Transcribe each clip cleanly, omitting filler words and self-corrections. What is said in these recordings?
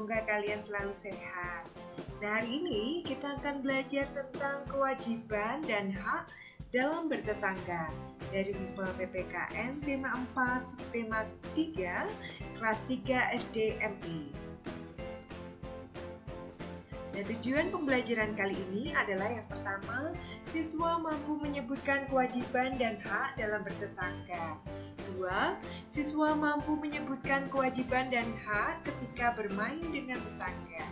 semoga kalian selalu sehat. Nah, hari ini kita akan belajar tentang kewajiban dan hak dalam bertetangga dari buku PPKN tema 4 subtema 3 kelas 3 SD MI. Nah, tujuan pembelajaran kali ini adalah yang pertama, siswa mampu menyebutkan kewajiban dan hak dalam bertetangga. 2. Siswa mampu menyebutkan kewajiban dan hak ketika bermain dengan tetangga.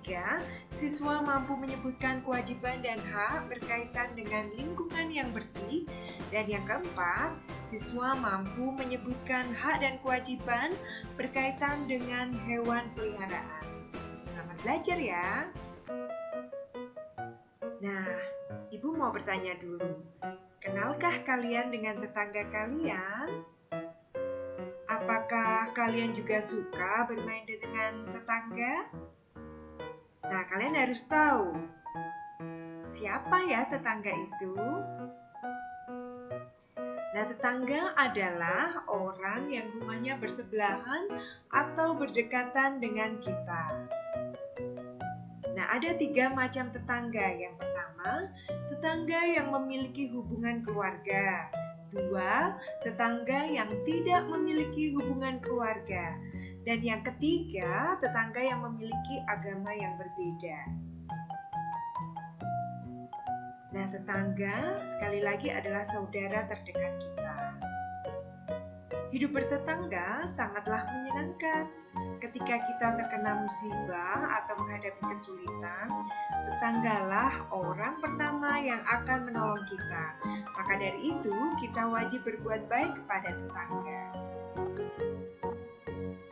3. Siswa mampu menyebutkan kewajiban dan hak berkaitan dengan lingkungan yang bersih. Dan yang keempat, siswa mampu menyebutkan hak dan kewajiban berkaitan dengan hewan peliharaan. Selamat belajar ya. Nah, Ibu mau bertanya dulu. Kenalkah kalian dengan tetangga kalian? Apakah kalian juga suka bermain dengan tetangga? Nah, kalian harus tahu siapa ya tetangga itu? Nah, tetangga adalah orang yang rumahnya bersebelahan atau berdekatan dengan kita. Nah, ada 3 macam tetangga. Yang pertama, tetangga yang memiliki hubungan keluarga. 2, tetangga yang tidak memiliki hubungan keluarga. Dan yang ketiga, tetangga yang memiliki agama yang berbeda. Nah, tetangga sekali lagi adalah saudara terdekat kita. Hidup bertetangga sangatlah menyenangkan. Ketika kita terkena musibah atau menghadapi kesulitan, tetanggalah orang pertama yang akan menolong kita. Maka dari itu, kita wajib berbuat baik kepada tetangga.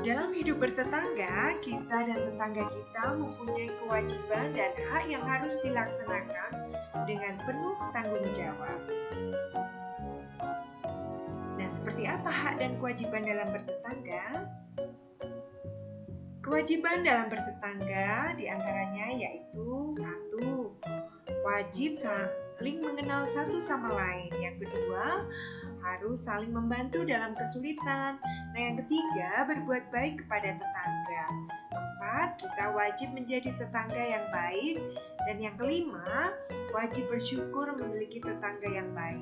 Dalam hidup bertetangga, kita dan tetangga kita mempunyai kewajiban dan hak yang harus dilaksanakan dengan penuh tanggung jawab. Nah, seperti apa hak dan kewajiban dalam bertetangga? Kewajiban dalam bertetangga diantaranya yaitu 1. Wajib saling mengenal satu sama lain. Yang kedua, harus saling membantu dalam kesulitan. Nah, yang ketiga, berbuat baik kepada tetangga. 4. Kita wajib menjadi tetangga yang baik. Dan yang kelima, wajib bersyukur memiliki tetangga yang baik.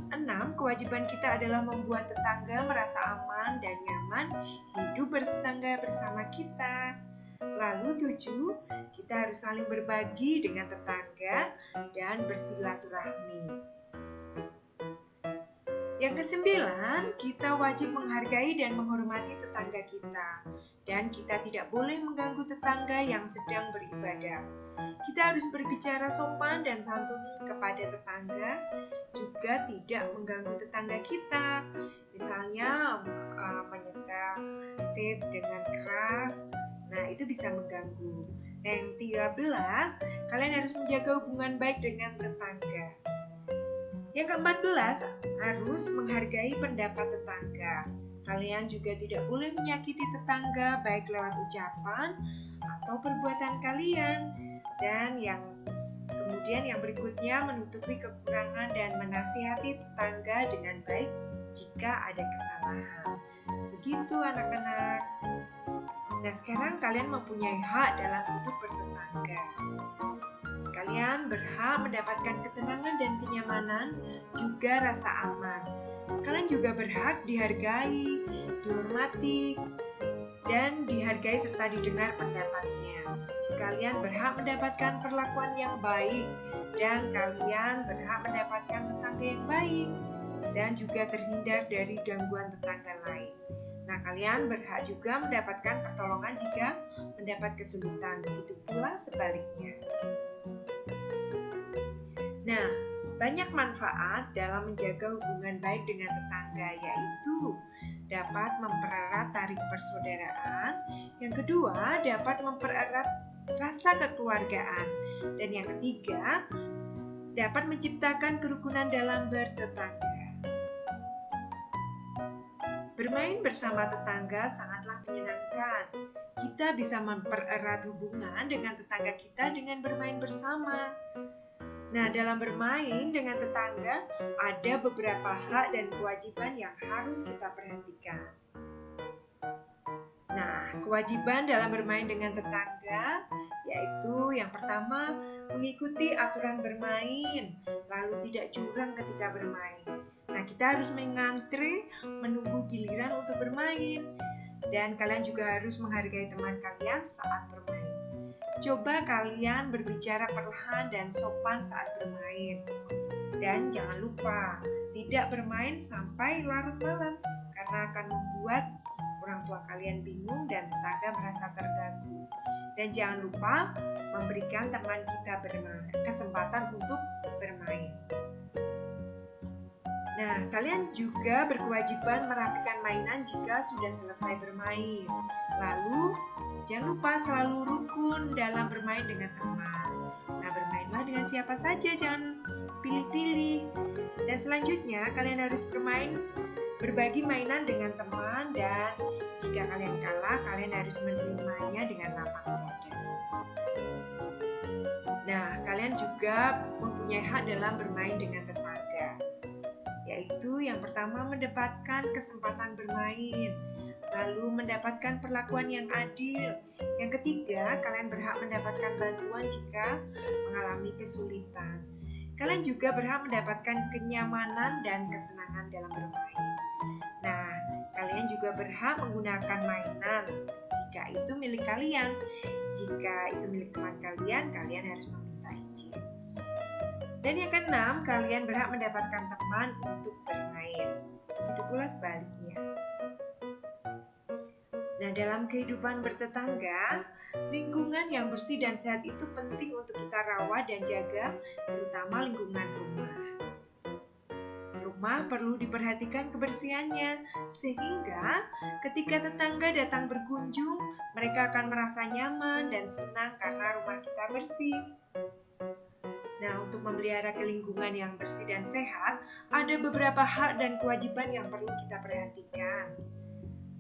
6. Kewajiban kita adalah membuat tetangga merasa aman dan nyaman hidup bertetangga bersama kita. Lalu 7. Kita harus saling berbagi dengan tetangga dan bersilaturahmi. Yang ke-9, kita wajib menghargai dan menghormati tetangga kita. Dan kita tidak boleh mengganggu tetangga yang sedang beribadah. Kita harus berbicara sopan dan santun kepada tetangga, juga tidak mengganggu tetangga kita. Misalnya menyetel tape dengan keras, nah itu bisa mengganggu. Nah, yang 13, kalian harus menjaga hubungan baik dengan tetangga. Yang ke-14, harus menghargai pendapat tetangga. Kalian juga tidak boleh menyakiti tetangga baik lewat ucapan atau perbuatan kalian. Dan kemudian yang berikutnya, menutupi kekurangan dan menasihati tetangga dengan baik jika ada kesalahan. Begitu anak-anak. Nah, sekarang kalian mempunyai hak dalam hidup bertetangga. Kalian berhak mendapatkan ketenangan dan kenyamanan, juga rasa aman. Kalian juga berhak dihargai, dihormati, dan dihargai serta didengar pendapatnya. Kalian berhak mendapatkan perlakuan yang baik, dan kalian berhak mendapatkan tetangga yang baik, dan juga terhindar dari gangguan tetangga lain. Nah, kalian berhak juga mendapatkan pertolongan jika mendapat kesulitan, begitu pula sebaliknya. Nah, banyak manfaat dalam menjaga hubungan baik dengan tetangga, yaitu dapat mempererat tali persaudaraan, yang kedua dapat mempererat rasa kekeluargaan, dan yang ketiga dapat menciptakan kerukunan dalam bertetangga. Bermain bersama tetangga sangatlah menyenangkan. Kita bisa mempererat hubungan dengan tetangga kita dengan bermain bersama. Nah, dalam bermain dengan tetangga, ada beberapa hak dan kewajiban yang harus kita perhatikan. Nah, kewajiban dalam bermain dengan tetangga yaitu yang pertama mengikuti aturan bermain, lalu tidak curang ketika bermain. Nah, kita harus mengantre menunggu giliran untuk bermain. Dan kalian juga harus menghargai teman kalian saat bermain. Coba kalian berbicara perlahan dan sopan saat bermain. Dan jangan lupa tidak bermain sampai larut malam karena akan membuat orang tua kalian bingung dan tetangga merasa terganggu. Dan jangan lupa memberikan teman kita kesempatan untuk bermain. Nah, kalian juga berkewajiban merapikan mainan jika sudah selesai bermain. Lalu, jangan lupa selalu rukun dalam bermain dengan teman. Nah, bermainlah dengan siapa saja, jangan pilih-pilih. Dan selanjutnya, kalian harus berbagi mainan dengan teman, dan jika kalian kalah, kalian harus menerimanya dengan lapang dada. Nah, kalian juga mempunyai hak dalam bermain dengan tetangga, yaitu yang pertama mendapatkan kesempatan bermain, lalu mendapatkan perlakuan yang adil. Yang ketiga, kalian berhak mendapatkan bantuan jika mengalami kesulitan. Kalian juga berhak mendapatkan kenyamanan dan kesenangan dalam bermain. Nah, kalian juga berhak menggunakan mainan jika itu milik kalian. Jika itu milik teman kalian, kalian harus meminta izin. Dan yang keenam, kalian berhak mendapatkan teman untuk bermain. Begitu pula sebaliknya. Nah, dalam kehidupan bertetangga, lingkungan yang bersih dan sehat itu penting untuk kita rawat dan jaga, terutama lingkungan rumah. Rumah perlu diperhatikan kebersihannya, sehingga ketika tetangga datang berkunjung, mereka akan merasa nyaman dan senang karena rumah kita bersih. Nah, untuk memelihara lingkungan yang bersih dan sehat, ada beberapa hak dan kewajiban yang perlu kita perhatikan.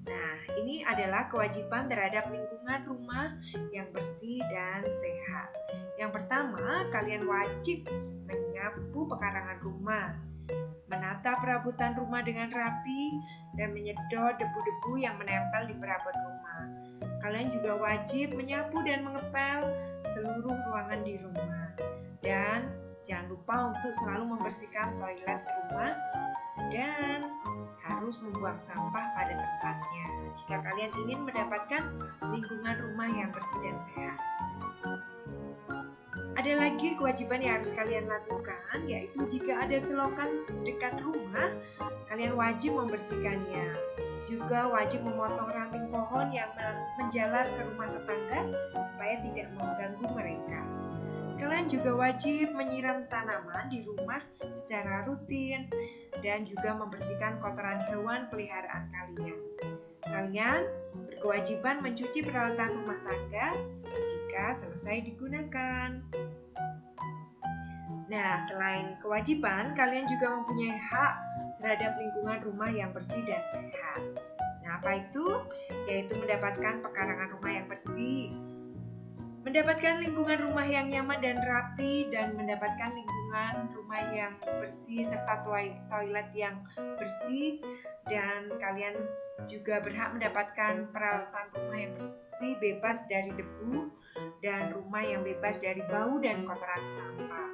Nah, ini adalah kewajiban terhadap lingkungan rumah yang bersih dan sehat. Yang pertama, kalian wajib menyapu pekarangan rumah, menata perabotan rumah dengan rapi, dan menyedot debu-debu yang menempel di perabot rumah. Kalian juga wajib menyapu dan mengepel seluruh ruangan di rumah. Dan jangan lupa untuk selalu membersihkan toilet rumah dan harus membuang sampah pada tempatnya jika kalian ingin mendapatkan lingkungan rumah yang bersih dan sehat. Ada lagi kewajiban yang harus kalian lakukan, yaitu jika ada selokan dekat rumah, kalian wajib membersihkannya. Juga wajib memotong ranting pohon yang menjalar ke rumah tetangga supaya tidak mengganggu mereka. Kalian juga wajib menyiram tanaman di rumah secara rutin dan juga membersihkan kotoran hewan peliharaan kalian. Kalian berkewajiban mencuci peralatan rumah tangga jika selesai digunakan. Nah, selain kewajiban, kalian juga mempunyai hak terhadap lingkungan rumah yang bersih dan sehat. Nah, apa itu? Yaitu mendapatkan pekarangan rumah yang bersih, mendapatkan lingkungan rumah yang nyaman dan rapi, dan mendapatkan lingkungan rumah yang bersih serta toilet yang bersih. Dan kalian juga berhak mendapatkan peralatan rumah yang bersih, bebas dari debu, dan rumah yang bebas dari bau dan kotoran sampah.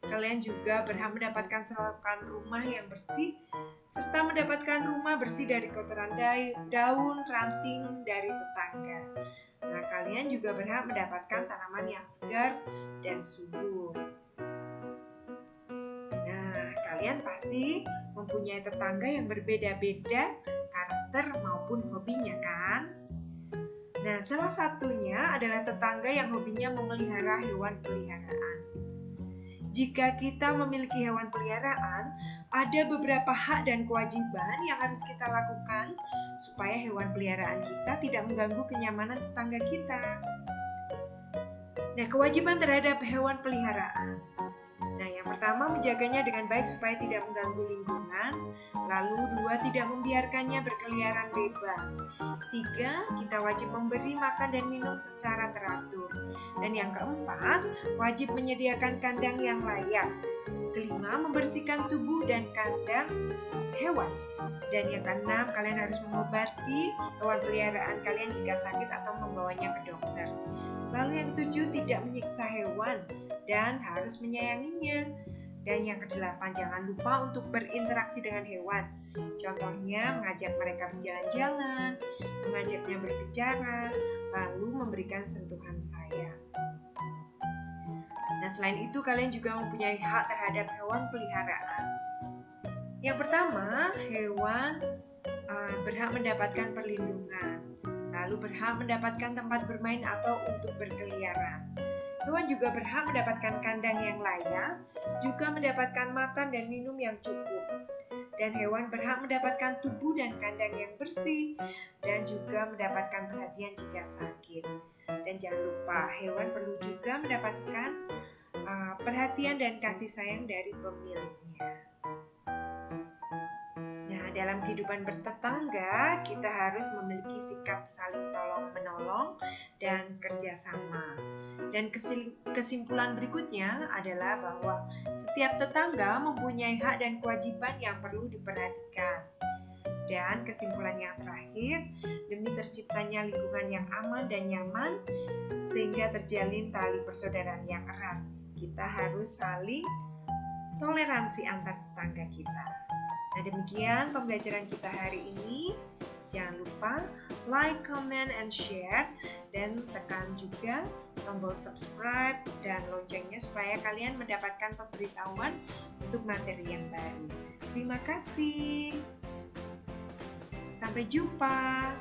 Kalian juga berhak mendapatkan selokan rumah yang bersih, serta mendapatkan rumah bersih dari kotoran daun, ranting dari tetangga. Nah, kalian juga berhak mendapatkan tanaman yang segar dan subur. Nah, kalian pasti mempunyai tetangga yang berbeda-beda karakter maupun hobinya, kan? Nah, salah satunya adalah tetangga yang hobinya memelihara hewan peliharaan. Jika kita memiliki hewan peliharaan, ada beberapa hak dan kewajiban yang harus kita lakukan supaya hewan peliharaan kita tidak mengganggu kenyamanan tetangga kita. Nah, kewajiban terhadap hewan peliharaan. Nah, yang pertama, menjaganya dengan baik supaya tidak mengganggu lingkungan. Lalu 2, tidak membiarkannya berkeliaran bebas. 3, kita wajib memberi makan dan minum secara teratur. Dan yang keempat, wajib menyediakan kandang yang layak. kelima, membersihkan tubuh dan kandang hewan. Dan yang keenam, kalian harus mengobati hewan peliharaan kalian jika sakit atau membawanya ke dokter. Lalu yang ketujuh, tidak menyiksa hewan dan harus menyayanginya. Dan yang kedelapan, jangan lupa untuk berinteraksi dengan hewan. Contohnya mengajak mereka berjalan-jalan, mengajaknya berbicara, lalu memberikan sentuhan sayang. Nah, selain itu kalian juga mempunyai hak terhadap hewan peliharaan. Yang pertama, hewan berhak mendapatkan perlindungan, lalu berhak mendapatkan tempat bermain atau untuk berkeliaran. Hewan juga berhak mendapatkan kandang yang layak, juga mendapatkan makan dan minum yang cukup. Dan hewan berhak mendapatkan tubuh dan kandang yang bersih, dan juga mendapatkan perhatian jika sakit. Dan jangan lupa, hewan perlu juga mendapatkan perhatian dan kasih sayang dari pemiliknya. Nah, dalam kehidupan bertetangga, kita harus memiliki sikap saling tolong-menolong dan kerjasama. Dan kesimpulan berikutnya adalah bahwa setiap tetangga mempunyai hak dan kewajiban yang perlu diperhatikan. Dan kesimpulan yang terakhir, demi terciptanya lingkungan yang aman dan nyaman, sehingga terjalin tali persaudaraan yang erat, kita harus saling toleransi antar tetangga kita. Nah, demikian pembelajaran kita hari ini. Jangan lupa like, comment, and share, dan tekan juga tombol subscribe dan loncengnya supaya kalian mendapatkan pemberitahuan untuk materi yang baru. Terima kasih. Sampai jumpa.